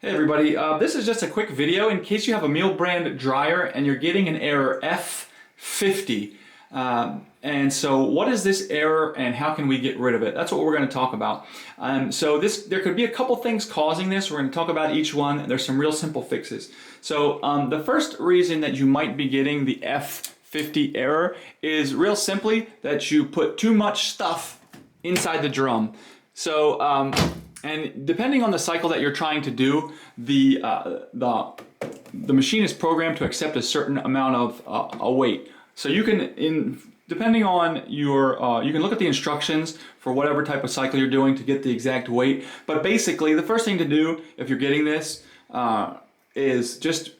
Hey everybody, this is just a quick video in case you have a Miele brand dryer and you're getting an error F50. And so what is this error and how can we get rid of it? That's what we're going to talk about. There could be a couple things causing this. We're going to talk about each one. There's some real simple fixes. So the first reason that you might be getting the F50 error is real simply that you put too much stuff inside the drum. So and depending on the cycle that you're trying to do, the machine is programmed to accept a certain amount of a weight. So you can, depending on your, you can look at the instructions for whatever type of cycle you're doing to get the exact weight. But basically, the first thing to do if you're getting this is just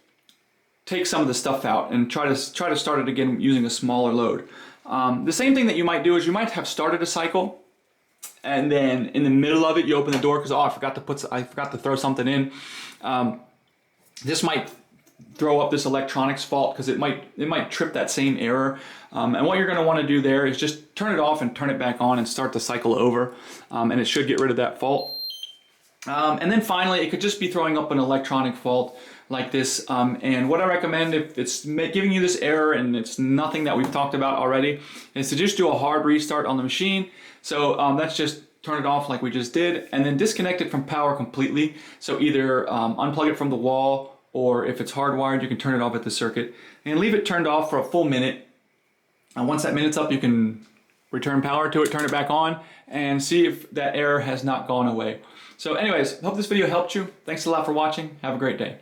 take some of the stuff out and try to start it again using a smaller load. The same thing that you might do is you might have started a cycle, and then in the middle of it you open the door because I forgot to throw something in. This might throw up this electronics fault because it might trip that same error. And what you're going to want to do there is just turn it off and turn it back on and start the cycle over, and it should get rid of that fault. And then finally, it could just be throwing up an electronic fault like this. And what I recommend, if it's giving you this error and it's nothing that we've talked about already, is to just do a hard restart on the machine. So that's just turn it off like we just did, and then disconnect it from power completely. So either unplug it from the wall, or if it's hardwired, you can turn it off at the circuit and leave it turned off for a full minute. And once that minute's up, you can return power to it, turn it back on, and see if that error has not gone away. So anyways, hope this video helped you. Thanks a lot for watching. Have a great day.